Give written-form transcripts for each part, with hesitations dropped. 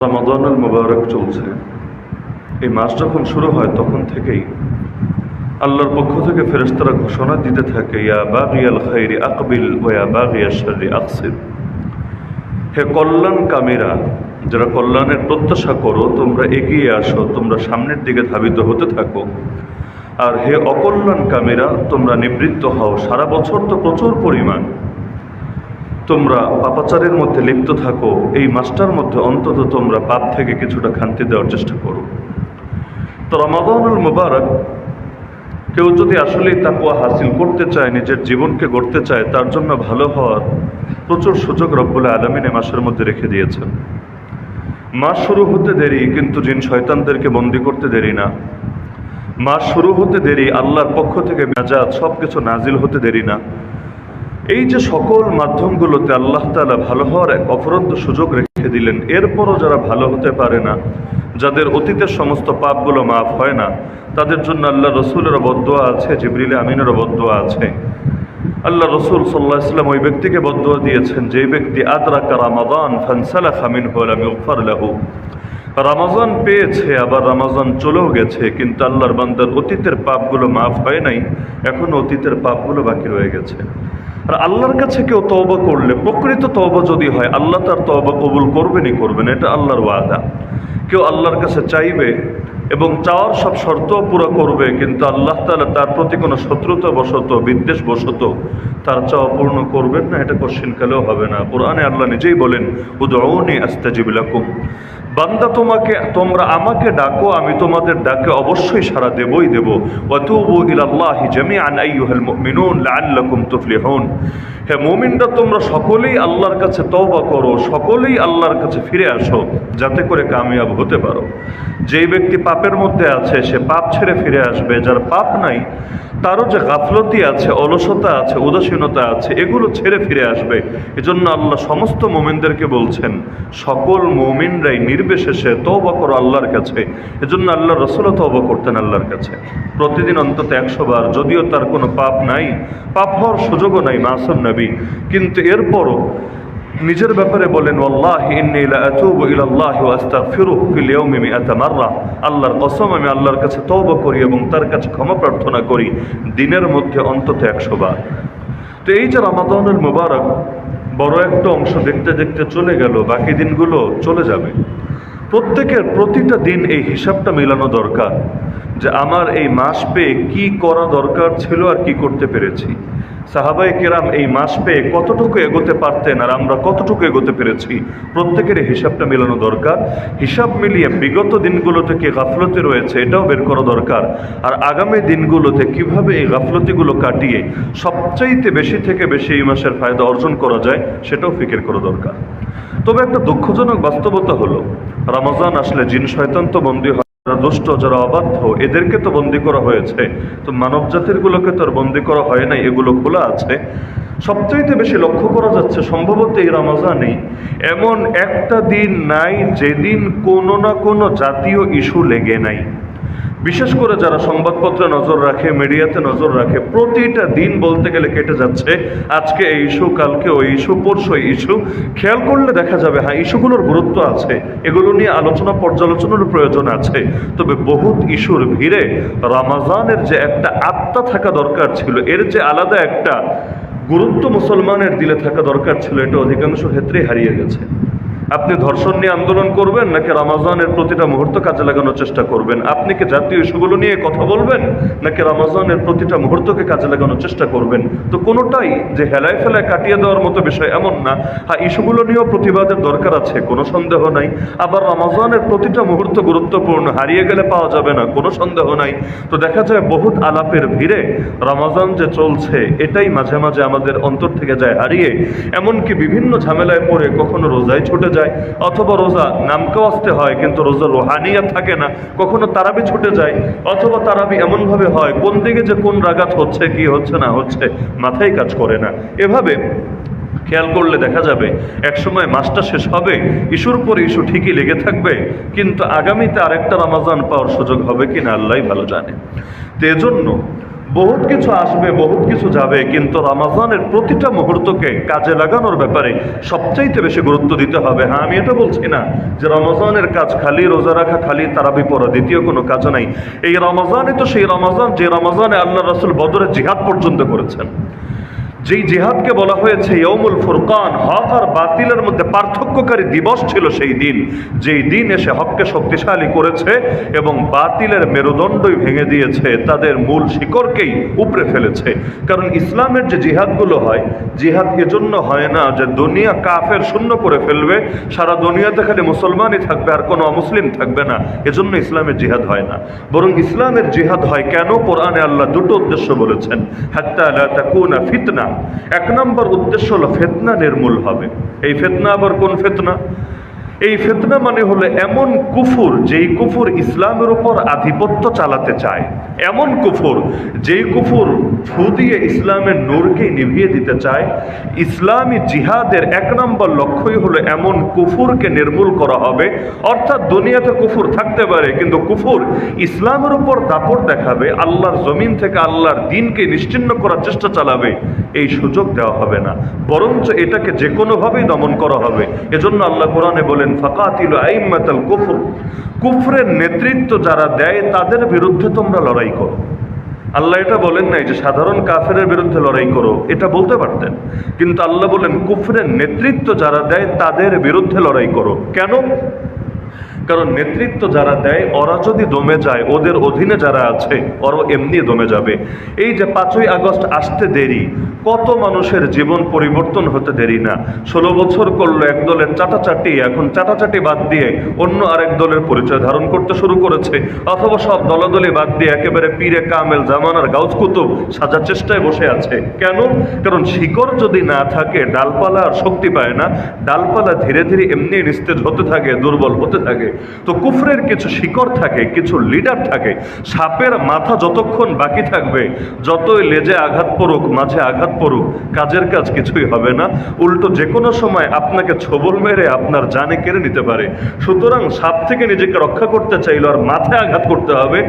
রমাদানুল মুবারক চলছে। এই মাস যখন শুরু হয় তখন থেকেই আল্লাহর পক্ষ থেকে ফেরেশতারা ঘোষণা দিতে থাকে, ইয়া বাগিয়াল খাইরি আকবিল ওয়া ইয়া বাগিয়াশ শাররি আকসির। হে কল্যাণকামীরা, যারা কল্যাণের প্রত্যাশা করো, তোমরা এগিয়ে আসো, তোমরা সামনের দিকে ধাবিত হতে থাকো। আর হে অকল্যাণকামীরা, তোমরা নিবৃত্ত হও। সারা বছর তো প্রচুর পরিমাণ তোমরা পাপাচারের মধ্যে লিপ্ত থাকো, এই মাসটার মধ্যে অন্তত তোমরা পাপ থেকে কিছুটা খান্তি দেওয়ার চেষ্টা করো। তো রমাদানুল মুবারক কেউ যদি আসলেই তাকওয়া হাসিল করতে চায়, নিজের জীবনকে গড়তে চায়, তার জন্য ভালো হওয়ার প্রচুর সুযোগ রব্বুল আলামিন এই মাসের মধ্যে রেখে দিয়েছেন। মাস শুরু হতে দেরি, কিন্তু জিন শয়তানদেরকে বন্দী করতে দেরি না। মাস শুরু হতে দেরি, আল্লাহর পক্ষ থেকে নাজাত সব কিছু নাজিল হতে দেরি না। এই যে সকল মাধ্যমগুলোতে আল্লাহ তাআলা ভালো হওয়ার এক অফুরন্ত সুযোগ রেখে দিলেন, এরপরও যারা ভালো হতে পারে না, যাদের অতীতের সমস্ত পাপগুলো মাফ হয় না, তাদের জন্য আল্লাহ রসুলের বদদোয়া আছে, জিবরিল আমিনের বদদোয়া আছে। আল্লাহ রসুল সাল্লাল্লাহু আলাইহি ওয়াসাল্লাম ওই ব্যক্তিকে বদদোয়া দিয়েছেন যে ব্যক্তি আদরাকা রমাদান ফানসালাখা মিনহু লাম ইগফার লাহু। রমাজান পেয়েছে, আবার রমাজান চলেও গেছে, কিন্তু আল্লাহর বান্দার অতীতের পাপগুলো মাফ হয় নাই, এখনো অতীতের পাপগুলো বাকি রয়ে গেছে। আর আল্লাহর কাছে কেউ তওবা করলে, প্রকৃত তওবা যদি হয়, আল্লাহ তার তওবা কবুল করবেনই করবেন, এটা আল্লাহর ওয়াদা। কেউ আল্লাহর কাছে চাইবে এবং চাওয়ার সব শর্ত পুরো করবে, কিন্তু আল্লাহ তাআলা তার প্রতি কোনো শত্রুতা বশত, বিদ্বেষ বশত তার চাওয়া পূর্ণ করবেন না, এটা কোশ্চিনকালেও হবে না। কোরআনে আল্লাহ নিজেই বলেন, উদউনি আস্তাজিব লাকুম। বান্দা তোমরা আমাকে ডাকো, আমি তোমাদের ডাকে অবশ্যই সাড়া দেবই দেব। ওয়াতুবু ইলাল্লাহি জামিআন আইয়ুহাল মুমিনুন লাআল্লাকুম তুফলিহুন। হে মুমিনরা, তোমরা সকলেই আল্লাহর কাছে তওবা করো, সকলেই আল্লাহর কাছে ফিরে আসো, যাতে করে কামিয়াব হতে পারো। যেই ব্যক্তি পাপের মধ্যে আছে সে পাপ ছেড়ে ফিরে আসবে, যার পাপ নাই তারও যে গাফলতি আছে, অলসতা আছে, উদাসীনতা আছে, এগুলো ছেড়ে ফিরে আসবে। এজন্য আল্লাহ সমস্ত মুমিনদেরকে বলছেন, সকল মুমিনরাই নির্বিশেষে তওবা করো আল্লাহর কাছে। এজন্য আল্লাহ রাসূলও তওবা করতেন আল্লাহর কাছে প্রতিদিন অন্তত 100 বার, যদিও তার কোনো পাপ নাই, পাপ হওয়ার সুযোগও নাই, মাসুম নবী, কিন্তু এরপরও নিজের ব্যাপারে বলেন, ওয়াল্লাহি ইন্নী লা আতুবু ইলাল্লাহি ওয়া আস্তাগফিরুহু ফিল ইয়াউমি মিআতা মাররা। আল্লাহর কসম, আমি আল্লাহর কাছে তওবা করি এবং তার কাছে ক্ষমা প্রার্থনা করি দিনের মধ্যে অন্তত 100 বার। তো এই যে রমাদানুল মুবারক বড় একটা অংশ দেখতে দেখতে চলে গেল, বাকি দিনগুলো চলে যাবে। প্রত্যেকের প্রতিটা দিন এই হিসাবটা মেলানো দরকার যে আমার এই মাস পেয়ে কি করা দরকার ছিল আর কি করতে পেরেছি। সাহাবায়ে কেরাম এই মাস পেয়ে কতটুকু এগোতে পারতেন আর আমরা কতটুকু এগোতে পেরেছি, প্রত্যেকের এই হিসাবটা মেলানো দরকার। হিসাব মিলিয়ে বিগত দিনগুলোতে কি গাফলতি রয়েছে এটাও বের করা দরকার, আর আগামী দিনগুলোতে কিভাবে এই গাফলতিগুলো কাটিয়ে সবচাইতে বেশি থেকে বেশি এই মাসের ফায়দা অর্জন করা যায় সেটাও ফিকির করা দরকার। তবে একটা দুঃখজনক বাস্তবতা হলো, রমজান আসলে জিন শয়তান তো বন্দী হয়, যারা দুষ্ট, যারা অবাধ্য, এদেরকে তো বন্দী করা হয়েছে, তো মানব জাতির গুলোকে তো আর বন্দী করা হয় নাই, এগুলো খোলা আছে। সবচাইতে বেশি লক্ষ্য করা যাচ্ছে সম্ভবত এই রমজানেই এমন একটা দিন নাই যেদিন কোনো না কোনো জাতীয় ইস্যু লেগে নাই। বিশেষ করে যারা সংবাদপত্রে নজর রাখে, মিডিয়াতে নজর রাখে, প্রতিটা দিন বলতে গেলে কেটে যাচ্ছে আজকে এই ইস্যু, কালকে ওই ইস্যু, পরশু এই ইস্যু। খেয়াল করলে দেখা যাবে হ্যাঁ, ইস্যুগুলোর গুরুত্ব আছে, এগুলো নিয়ে আলোচনা পর্যালোচনার প্রয়োজন আছে, তবে বহুত ইস্যুর ভিড়ে রমজানের যে একটা আত্মা থাকা দরকার ছিল, এর যে আলাদা একটা গুরুত্ব মুসলমানের দিলে থাকা দরকার ছিল, এটা অধিকাংশ ক্ষেত্রেই হারিয়ে গেছে। আপনি ধর্ষণ নিয়ে আন্দোলন করবেন নাকি রমজানের প্রতিটা মুহূর্ত কাজে লাগানোর চেষ্টা করবেন? আপনি কি জাতীয় ইস্যুগুলো নিয়ে কথা বলবেন নাকি রমজানের প্রতিটা মুহূর্তকে কাজে লাগানোর চেষ্টা করবেন? তো কোনোটাই যে হেলায় ফেলায় কাটিয়ে দেওয়ার মতো বিষয় এমন না। হ্যাঁ, ইস্যুগুলো নিয়েও প্রতিবাদের দরকার আছে, কোনো সন্দেহ নাই। আবার রমজানের প্রতিটা মুহূর্ত গুরুত্বপূর্ণ, হারিয়ে গেলে পাওয়া যাবে না, কোনো সন্দেহ নাই। তো দেখা যায় বহুত আলাপের ভিড়ে রমজান যে চলছে এটাই মাঝে মাঝে আমাদের অন্তর থেকে যায় হারিয়ে, এমনকি বিভিন্ন ঝামেলায় পড়ে কখনো রোজায় ছুটে যায়, অথবা রোজা নামকেও আসতে হয় কিন্তু রোজা রোহানিয়াত থাকে না, কখনো তারাবি ছুটে যায়, অথবা তারাবি এমনভাবে হয় কোন দিকে যে কোন রাগাত হচ্ছে, কি হচ্ছে না হচ্ছে মাথায় কাজ করে না। এভাবে খেয়াল করলে দেখা যাবে একসময় মাসটা শেষ হবে, ইস্যুর পর ইস্যু ঠিকই লেগে থাকবে, কিন্তু আগামীতে আরেকটা রমজান পাওয়ার সুযোগ হবে কিনা আল্লাহই ভালো জানে। তো এজন্য বহুত কিছু আসবে, বহুত কিছু যাবে, কিন্তু রমজানের প্রতিটা মুহূর্তকে কাজে লাগানোর ব্যাপারে সবচাইতে বেশি গুরুত্ব দিতে হবে। হ্যাঁ, আমি এটা বলছি না যে রমজানের কাজ খালি রোজা রাখা, খালি তারাবি পড়া, দ্বিতীয় কোনো কাজ নাই। এই রমজানে তো সেই রমজান যে রমজানে আল্লাহ রাসূল বদরে জিহাদ পর্যন্ত করেছেন, যেই জিহাদকে বলা হয়েছে ইয়ৌমুল ফুরকান, হক আর বাতিলের মধ্যে পার্থক্যকারী দিবস ছিল সেই দিন, যেই দিন এসে হককে শক্তিশালী করেছে এবং বাতিলের মেরুদণ্ডই ভেঙে দিয়েছে, তাদের মূল শিকড়কেই উপড়ে ফেলেছে। কারণ ইসলামের যে জিহাদগুলো হয়, জিহাদ এজন্য হয় না যে দুনিয়া কাফের শূন্য করে ফেলবে, সারা দুনিয়াতে খালি মুসলমানই থাকবে আর কোনো অমুসলিম থাকবে না, এজন্য ইসলামের জিহাদ হয় না। বরং ইসলামের জিহাদ হয় কেন? কোরআনে আল্লাহ দুটো উদ্দেশ্য বলেছেন, হাত্তা লা তাকুনা ফিতনা। এক নম্বর উদ্দেশ্য হলো ফিতনা নির্মূল হবে। এই ফিতনা আবার কোন ফিতনা? এই ফিতনা মানে হলো এমন কুফর, যেই কুফর ইসলামের উপর আধিপত্য চালাতে চায়, এমন কুফর যেই কুফর ফু দিয়ে ইসলামের নূরকে নিভিয়ে দিতে চায়। ইসলামী জিহাদের এক নম্বর লক্ষ্যই হলো এমন কুফরকে নির্মূল করা হবে। অর্থাৎ দুনিয়াতে কুফর থাকতে পারে, কিন্তু কুফর ইসলামের উপর দাপট দেখাবে, আল্লাহর জমিন থেকে আল্লাহর দ্বীনকে নিশ্চিহ্ন করার চেষ্টা চালাবে, এই সুযোগ দেওয়া হবে না, বরঞ্চ এটাকে যে কোনোভাবেই দমন করা হবে। এজন্য আল্লাহ কোরআনে বলেন, ফাকাতিলু আইম্মাতাল কুফর, কুফরের নেতৃত্ব যারা দেয় তাদের বিরুদ্ধে তোমরা লড়াই করো। আল্লাহ এটা বলেন নাই যে সাধারণ কাফেরের বিরুদ্ধে লড়াই করো, এটা বলতে পারতেন, কিন্তু আল্লাহ বলেন কুফরের নেতৃত্ব যারা দেয় তাদের বিরুদ্ধে লড়াই করো। কেন? কারণ নেতৃত্ব যারা দেয় ওরা যদি দমে যায়, ওদের অধীনে যারা আছে ওরা এমনি দমে যাবে। এই যে 5ই আগস্ট আসতে দেরি, কত মানুষের জীবন পরিবর্তন হতে দেরি না। 16 বছর করলো এক দলের চাটাচাটি, এখন চাটাচাটি বাদ দিয়ে অন্য আরেক দলের পরিচয় ধারণ করতে শুরু করেছে, অথবা সব দলাদলি বাদ দিয়ে একেবারে পীরে কামেল জামানার গাউস কুতুব সাজার চেষ্টায় বসে আছে। কেন? কারণ শিকড় যদি না থাকে ডালপালা আর শক্তি পায় না, ডালপালা ধীরে ধীরে এমনি নিস্তেজ হতে থাকে, দুর্বল হতে থাকে। তো কুফরের কিছু শিকড় থাকে, কিছু লিডার থাকে। সাপের মাথা যতক্ষণ বাকি থাকবে, যতই লেজে আঘাত পড়ুক, মাঝে আঘাত পড়ুক, কাজের কাজ কিছুই হবে না, উল্টো যে কোনো সময় আপনাকে ছোবল মেরে আপনার জানে কেড়ে নিতে পারে। সুতরাং সাপ থেকে নিজেকে রক্ষা করতে চাইলে আর মাথায় আঘাত করতে হবে।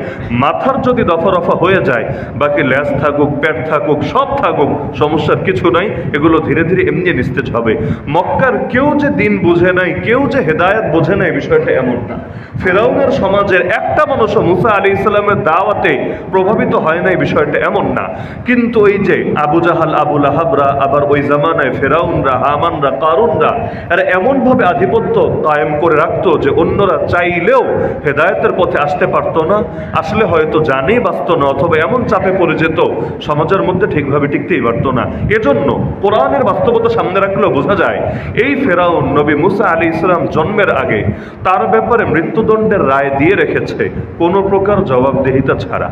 মাথার যদি দফা রফা হয়ে যায়, বাকি লেজ থাকুক, পেট থাকুক, সব থাকুক, সমস্যার কিছু নাই, এগুলো ধীরে ধীরে এমনি নিস্তেজ হবে। মক্কার কেউ যে দিন বুঝে নাই, কেউ যে হেদায়েত বোঝে নাই, বিষয়টা এমন না। ফেরাউনের সমাজের একটা মানুষও মুসা আলাইহিস সালামের দাওয়াতে প্রভাবিত হয় নাই, বিষয়টা এমন না। কিন্তু ওই যে আবু জাহাল, আবু লাহাবরা, আবার ওই জামানায় ফেরাউনরা, হামানরা, কারুনরা, এরা এমনভাবে আধিপত্য কায়েম করে রাখতো যে অন্যরা চাইলেও হেদায়েতের পথে আসতে পারতো না, আসলে হয়তো জানেই বাঁচত না, অথবা এমন চাপে পড়ে যেত সমাজের মধ্যে ঠিকভাবে টিকতেই পারতো না। এজন্য কোরআনের বাস্তবতা সামনে রাখলেও বোঝা যায় এই ফেরাউন নবী মুসা আলাইহিস সালাম জন্মের আগে তার ব্যাপারে মৃত্যুদণ্ডের রায় দিয়ে রেখেছে, কোনো প্রকার জবাবদিহিতা ছাড়া।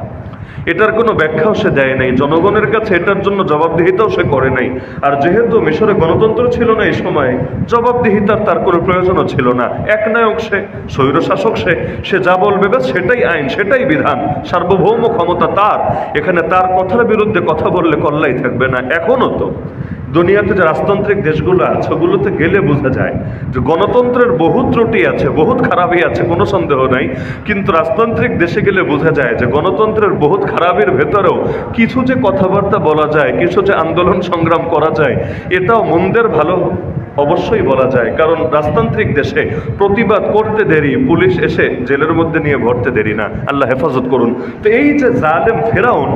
এটার কোনো ব্যাখ্যাও সে দেয় নাই, জনগণের কাছে এটার জন্য জবাবদিহিতাও সে করে নাই। আর যেহেতু মিশরে গণতন্ত্র ছিল না এই সময়, জবাবদিহিতার তার কোনো প্রয়োজনও ছিল না। একনায়ক সে, স্বৈরশাসক সে যা বলবে ব্যাস সেটাই আইন, সেটাই বিধান, সার্বভৌম ক্ষমতা তার। এখানে তার কথার বিরুদ্ধে কথা বললে কল্লাই থাকবে না। এখনও তো দুনিয়াতে যে রাজতান্ত্রিক দেশগুলো আছে, ওগুলোতে গেলে বোঝা যায় যে গণতন্ত্রের বহুত ত্রুটি আছে, বহুত খারাপই আছে, কোনো সন্দেহ নাই। কিন্তু রাজতান্ত্রিক দেশে গেলে বোঝা যায় যে গণতন্ত্রের বহুত খারাপের ভেতরেও কিছু যে কথাবার্তা বলা যায়, কিছু যে আন্দোলন সংগ্রাম করা যায়, এটাও মন্দের ভালো অবশ্যই বলা যায়। কারণ রাজতান্ত্রিক দেশে প্রতিবাদ করতে দেরি, পুলিশ এসে জেলের মধ্যে নিয়ে ভরতে দেরি না। আল্লাহ হেফাজত করুন। তো এই যে জালেম ফেরাউন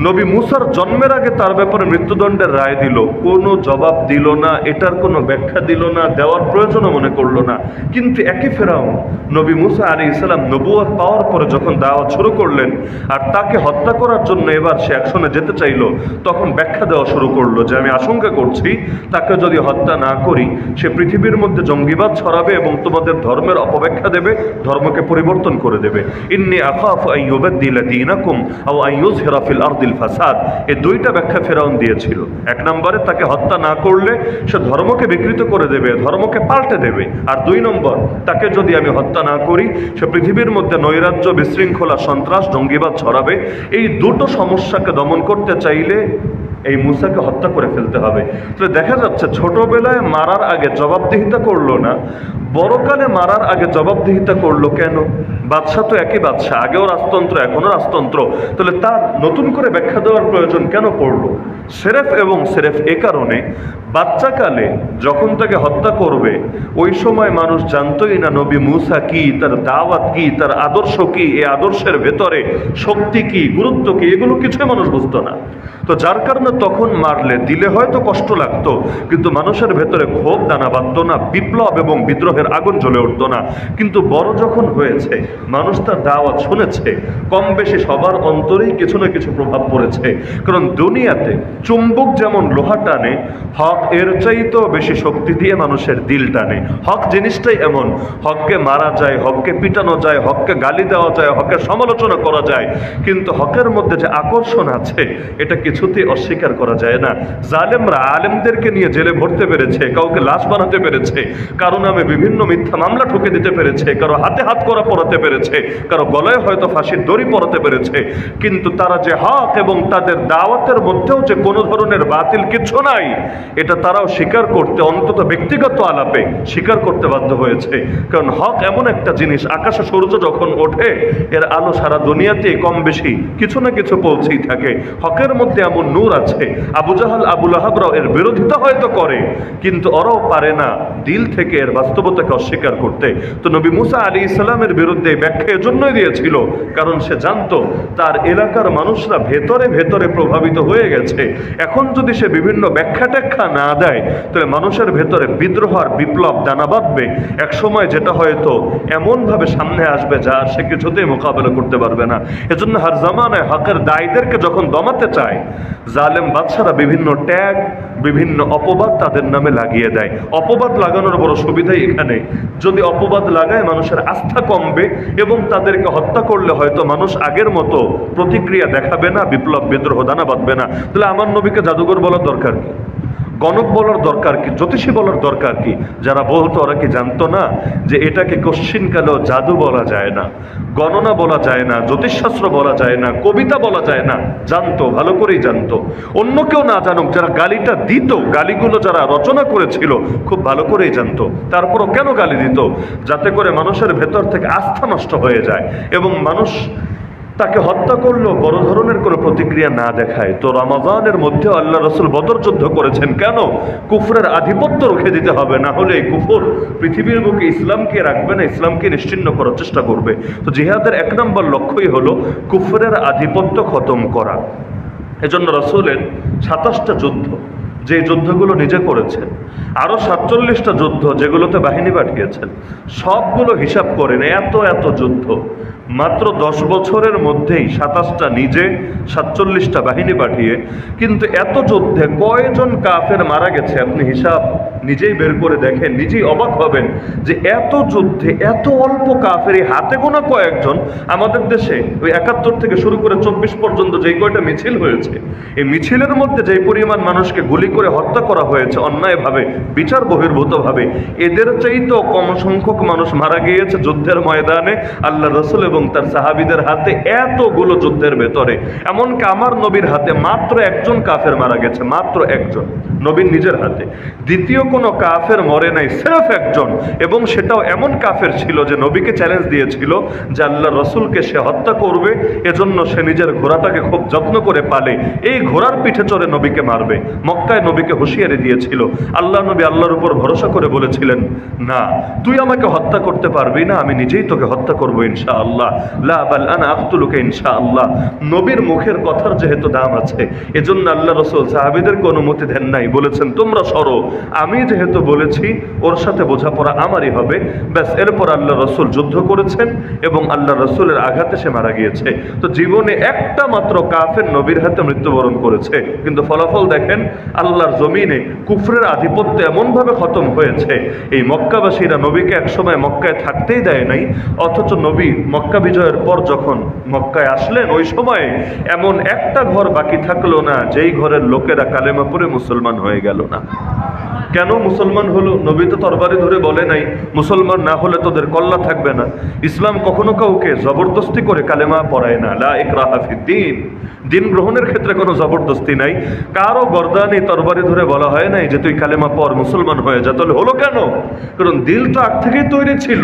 নবী মুসার জন্মের আগে তার ব্যাপারে মৃত্যুদণ্ডের রায় দিল, কোনো জবাব দিল না, এটার কোনো ব্যাখ্যা দিল না, দেওয়ার প্রয়োজনও মনে করলো না। কিন্তু একই ফেরাউন নবী মুসা আলাইহিস সালাম নবুয়ত পাওয়ার পরে যখন দাওয়াত শুরু করলেন আর তাকে হত্যা করার জন্য এবার সে অ্যাকশনে যেতে চাইল, তখন ব্যাখ্যা দেওয়া শুরু করলো যে আমি আশঙ্কা করছি তাকে যদি হত্যা না করি সে পৃথিবীর মধ্যে জঙ্গিবাদ ছড়াবে এবং তোমাদের ধর্মের অপব্যাখ্যা দেবে, ধর্মকে পরিবর্তন করে দেবে। ইন্নী আখাফু আন ইউবাদদিলা দীনাকুম আও আন ইউযহিরা ফিল আরদিল ফাসাদ। এই দুইটা ব্যাখ্যা ফেরাউন দিয়েছিল। এক নম্বরে তাকে হত্যা না করলে সে ধর্মকে বিকৃত করে দেবে, ধর্মকে পাল্টে দেবে। আর 2 নম্বর, তাকে যদি আমি হত্যা না করি সে পৃথিবীর মধ্যে নৈরাজ্য, বিশৃঙ্খলা, সন্ত্রাস, জঙ্গিবাদ ছড়াবে। এই দুটো সমস্যাকে দমন করতে চাইলে এই মূসাকে হত্যা করে ফেলতে হবে। তাহলে দেখা যাচ্ছে ছোটবেলায় মারার আগে জবাবদিহিতা করলো না, বড়কালে মারার আগে জবাবদিহিতা করলো কেন? বাদশা তো একই বাদশা, আগেও রাজতন্ত্র এখনো রাজতন্ত্র, তাহলে তার নতুন করে ব্যাখ্যা দেওয়ার প্রয়োজন কেন পড়লো? সেরেফ এবং সেরেফ এ কারণে বাচ্চাকালে যখন তাকে হত্যা করবে ওই সময় মানুষ জানতোই না নবী মূসা কি, তার দাওয়াত কি, তার আদর্শ কি, এই আদর্শের ভেতরে শক্তি কি, গুরুত্ব কি, এগুলো কিছুই মানুষ বুঝতো না। তো যার কারণে তখন মারলে দিলে হয়তো কষ্ট লাগতো, কিন্তু মানুষের ভেতরে ক্ষোভ দানা বাঁধতো না, বিপ্লব এবং বিদ্রোহের আগুন জ্বলে উঠতো না। কিন্তু বড় যখন হয়েছে, মানুষ তার দাওয়াত শুনেছে, কম বেশি সবার অন্তরেই কিছু না কিছু প্রভাব পড়েছে। কারণ দুনিয়াতে চুম্বক যেমন লোহা টানে, হক এর চাইতেও বেশি শক্তি দিয়ে মানুষের দিল টানে। হক জিনিসটাই এমন, হককে মারা যায়, হককে পিটানো যায়, হককে গালি দেওয়া যায়, হকের সমালোচনা করা যায়, কিন্তু হকের মধ্যে যে আকর্ষণ আছে এটা কিছুতেই অস্বীকার করা যায় না। জালেমরা আলেমদেরকে নিয়ে জেলে ভরতে পেরেছে, কাউকে লাশ বানাতে পেরেছে, কারো নামে বিভিন্ন মিথ্যা মামলা ঠুকে দিতে পেরেছে, কারো হাতে হাত করা পরাতে পেরেছে, কারো গলায় হয়তো ফাঁসির দড়ি পরাতে পেরেছে, কিন্তু তারা যে হক এবং তাদের দাওয়াতের মধ্যেও যে কোনো ধরনের বাতিল কিছু নাই, এটা তারাও স্বীকার করতে, অন্তত ব্যক্তিগত আলাপে স্বীকার করতে বাধ্য হয়েছে। কারণ হক এমন একটা জিনিস, আকাশে সূর্য যখন ওঠে এর আলো সারা দুনিয়াতে কম বেশি কিছু না কিছু পৌঁছেই থাকে। হকের মধ্যে এমন নূর আছে, আবু জাহাল আবু লাহাবরাও এর বিরোধিতা হয়তো করে, কিন্তু ওরাও পারে না দিল থেকে এর বাস্তবতাকে অস্বীকার করতে। তো নবী মুসা আলাইহিস সালামের বিরুদ্ধে ব্যাখ্যা এজন্যই দিয়েছিল, কারণ সে জানতো তার এলাকার মানুষরা ভেতরে ভেতরে প্রভাবিত হয়ে গেছে। এখন যদি সে বিভিন্ন ব্যাখ্যা ট্যাখ্যা না দেয়, তাহলে মানুষের ভেতরে বিদ্রোহ আর বিপ্লব দানা বাঁধবে। এক সময় যেটা হয়তো এমনভাবে সামনে আসবে যা সে কিছুতেই মোকাবেলা করতে পারবে না। এজন্য হার জামানায় হকের দায়ীদেরকে যখন দমাতে চায়, জালেম বাদশারা বিভিন্ন ট্যাগ, বিভিন্ন অপবাদ তাদের নামে লাগিয়ে দেয়। অপবাদ লাগানোর বড় সুবিধাই এখানে, যদি অপবাদ লাগায় মানুষের আস্থা কমবে এবং তাদেরকে হত্যা করলে হয়তো মানুষ আগের মতো প্রতিক্রিয়া দেখাবে না, বিপ্লব বিদ্রোহ দানা বাঁধবে না। তাহলে আমার নবীকে জাদুঘর বলার দরকার কি? গণক বলার দরকার কি? জ্যোতিষী বলার দরকার কি? যারা বলতো ওরা কি জানতো না যে এটাকে কশ্চিনকালেও জাদু বলা যায় না, গণনা বলা যায় না, জ্যোতিষশাস্ত্র বলা যায় না, কবিতা বলা যায় না? জানতো, ভালো করেই জানতো। অন্য কেউ না জানুক, যারা গালিটা দিত, গালিগুলো যারা রচনা করেছিল খুব ভালো করেই জানতো। তারপরও কেন গালি দিত? যাতে করে মানুষের ভেতর থেকে আস্থা নষ্ট হয়ে যায় এবং মানুষ তাকে হত্যা করলেও বড় ধরনের কোনো প্রতিক্রিয়া না দেখায়। তো রমাজানের মধ্যে আল্লাহ রসুল বদর যুদ্ধ করেছেন কেন? কুফরের আধিপত্য রুখে দিতে হবে, না হলে এই কুফর পৃথিবীর বুকে ইসলামকে রাখবে না, ইসলামকে নিশ্চিহ্ন করার চেষ্টা করবে। তো জিহাদের এক নম্বর লক্ষ্যই হলো কুফরের আধিপত্য খতম করা। এজন্য রসুলের 27টা যুদ্ধ, যে যুদ্ধগুলো নিজে করেছেন, আরো 47টা যুদ্ধ যেগুলোতে বাহিনী পাঠিয়েছেন, সবগুলো হিসাব করেন, এত এত যুদ্ধ মাত্র 10 বছরের মধ্যেই 27টা নিজে, 47টা বাহিনী পাঠিয়ে। কিন্তু এত যুদ্ধে কয়জন কাফের মারা গেছে আপনি হিসাব নিজেই বের করে দেখেন, নিজেই অবাক হবেন যে এত যুদ্ধে এত অল্প কাফের, হাতে গোনা কয়েকজন। আমাদের দেশে ওই 71 থেকে শুরু করে 24 পর্যন্ত যেই কয়টা মিছিল হয়েছে, এই মিছিলের মধ্যে যেই পরিমাণ মানুষকে গুলি করে হত্যা করা হয়েছে অন্যায়ভাবে, বিচার বহির্ভূতভাবে, এদের চাইতেও কম সংখ্যক মানুষ মারা গিয়েছে যুদ্ধের ময়দানে আল্লাহ রসুল এবং তার সাহাবীদের হাতে। এতগুলো যুদ্ধের ভেতরে এমনকি আমার নবীর হাতে মাত্র একজন কাফের মারা গেছে, মাত্র একজন, নবীর নিজের হাতে। দ্বিতীয় কোনো কাফের মরে নাই, সির্ফ একজন, এবং সেটাও এমন কাফের ছিল যে নবীকে চ্যালেঞ্জ দিয়েছিল যে আল্লাহ রসুলকে সে হত্যা করবে, এজন্য সে নিজের ঘোড়াটাকে খুব যত্ন করে পালে, এই ঘোড়ার পিঠে চড়ে নবীকে মারবে। মক্কায় নবীকে হুঁশিয়ারি দিয়েছিল। আল্লাহ নবী আল্লাহর উপর ভরসা করে বলেছিলেন, না তুই আমাকে হত্যা করতে পারবি না, আমি নিজেই তোকে হত্যা করবো ইনশাআল্লাহ, লা বাল আনা আকতুলুকা ইনশাআল্লাহ। নবীর মুখের কথার যেহেতু দাম আছে, এজন্য আল্লাহ রসুল সাহাবীদেরকে অনুমতি দেন নাই, বলেছেন তোমরা সরো, আমি যেহেতু বলেছি ওর সাথে বোঝাপড়া আমারই হবে, ব্যাস। এরপর আল্লাহ রসুল যুদ্ধ করেছেন এবং আল্লাহ রসুলের আঘাতে সে মারা গিয়েছে। তো জীবনে একটা মাত্র কাফের নবীর হাতে মৃত্যুবরণ করেছে, কিন্তু ফলাফল দেখেন, আল্লাহর জমিনে কুফরের আধিপত্য এমনভাবে খতম হয়েছে, এই মক্কাবাসীরা নবীকে একসময় মক্কায় থাকতেই দেয় নাই, অথচ নবী মক্কা বিজয়ের পর যখন মক্কায় আসলেন ওই সময়ে এমন একটা ঘর বাকি থাকলো না যেই ঘরের লোকেরা কালেমা পড়ে মুসলমান হয়ে গেল না। কেন মুসলমান হলো? নবী তো তরবারি ধরে বলে নাই মুসলমান না হলে তোদের কল্লা থাকবে না। ইসলাম কখনো কাউকে জবরদস্তি করে কালেমা পড়ায় না। লা ইকরাহা ফিদ্দীন, দিন গ্রহণের ক্ষেত্রে কোনো জবরদস্তি নাই। কারো গর্দানি তরবারি ধরে বলা হয় নাই যে তুই কালেমা পড় মুসলমান হয়ে যা। তাহলে হলো কেন? কারণ দিল তো আগ থেকেই তৈরি ছিল,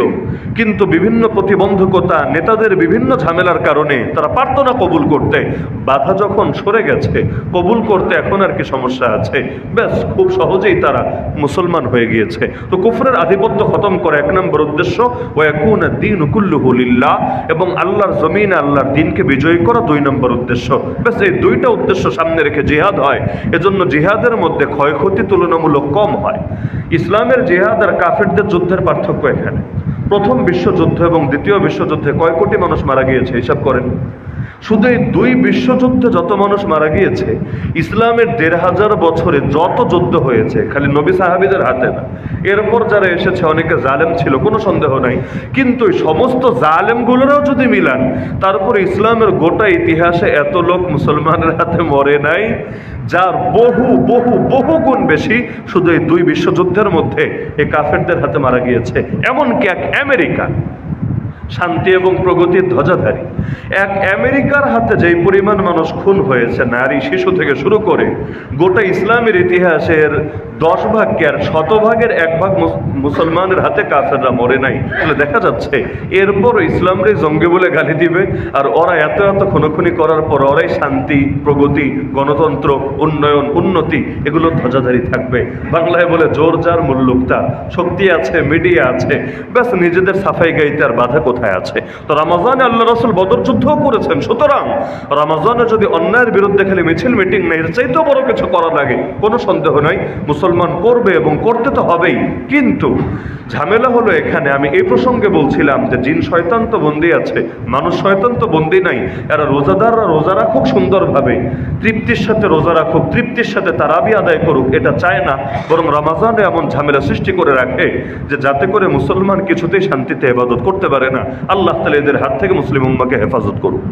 কিন্তু বিভিন্ন প্রতিবন্ধকতা, নেতাদের বিভিন্ন ঝামেলার কারণে তারা পারত না কবুল করতে। বাধা যখন সরে গেছে, কবুল করতে এখন আর কি সমস্যা আছে? ব্যাস, খুব সহজেই তারা মুসলমান হয়ে গিয়েছে। তো কুফরের আধিপত্য খতম করে এক নম্বর উদ্দেশ্য, ওয়াকুনা দ্বীন কুল্লুহু লিল্লাহ, এবং আল্লাহর জমিনে আল্লাহর দ্বীনকে বিজয়ী করা 2 নম্বর উদ্দেশ্য। ব্যাস, এই 2টা উদ্দেশ্য সামনে রেখে জিহাদ হয়। এজন্য জিহাদের মধ্যে ক্ষয়ক্ষতি তুলনামূলক কম হয়। ইসলামের জিহাদ আর কাফেরদের যুদ্ধের পার্থক্য এখানে। প্রথম বিশ্বযুদ্ধ এবং দ্বিতীয় বিশ্বযুদ্ধে কয় কোটি মানুষ মারা গিয়েছে হিসাব করেন। শুধু এই 2 বিশ্বযুদ্ধে যত মানুষ মারা গিয়েছে, ইসলামের 1500 বছরে যত যুদ্ধ হয়েছে, খালি নবী সাহাবীদের হাতে না, এরপর যারা এসেছে অনেকে জালেম ছিল, কোনো সন্দেহ নাই। কিন্তু এই সমস্ত জালেমগুলোরাও যদি মিলান, তারপরে ইসলামের গোটা ইতিহাসে এত লোক মুসলমানের হাতে মরে নাই, যার বহু বহু বহু গুণ বেশি শুধু এই 2 বিশ্বযুদ্ধের মধ্যে এই কাফেরদের হাতে মারা গিয়েছে। এমনকি এক আমেরিকা, শান্তি এবং প্রগতির ধ্বজাধারী এক আমেরিকার হাতে যেই পরিমাণ মানুষ খুন হয়েছে, নারী শিশু থেকে শুরু করে, গোটা ইসলামের ইতিহাসের 10 ভাগের 100 ভাগ মুসলমানের হাতে কাফেররা মরে নাই। তাহলে দেখা যাচ্ছে এরপরও ইসলামরে জঙ্গি বলে গালি দিবে, আর ওরা এত এত খুনোখুনি করার পর ওরাই শান্তি, প্রগতি, গণতন্ত্র, উন্নয়ন, উন্নতি এগুলো ধ্বজাধারী থাকবে। বাংলায় বলে জোর যার মুল্লুকটা, শক্তি আছে, মিডিয়া আছে, ব্যাস নিজেদের সাফাই গাইতে আর বাধা কোথায় আছে? তো রমাজানে আল্লাহ রাসূল বদর যুদ্ধও করেছেন। সুতরাং রমাজানে যদি অন্যায়ের বিরুদ্ধে খালি মিছিল মিটিং নেই, এর চাইতেও বড় কিছু করা লাগে, কোনো সন্দেহ নাই। মুসলমান করবে এবং করতে তো হবেই। কিন্তু ঝামেলা হলো এখানে, আমি এই প্রসঙ্গে বলছিলাম যে জিন শয়তান তো বন্দী আছে, মানুষ শয়তান তো বন্দী নাই। এরা রোজাদাররা রোজা রাখুক সুন্দরভাবে, তৃপ্তির সাথে রোজা রাখুক, তৃপ্তির সাথে তারাবি আদায় করুক, এটা চায় না। বরং রমাজানে এমন ঝামেলা সৃষ্টি করে রাখে যে যাতে করে মুসলমান কিছুতেই শান্তিতে ইবাদত করতে পারে না। আল্লাহ তাআলা এদের হাত থেকে মুসলিম উম্মাহকে হেফাজত করুক।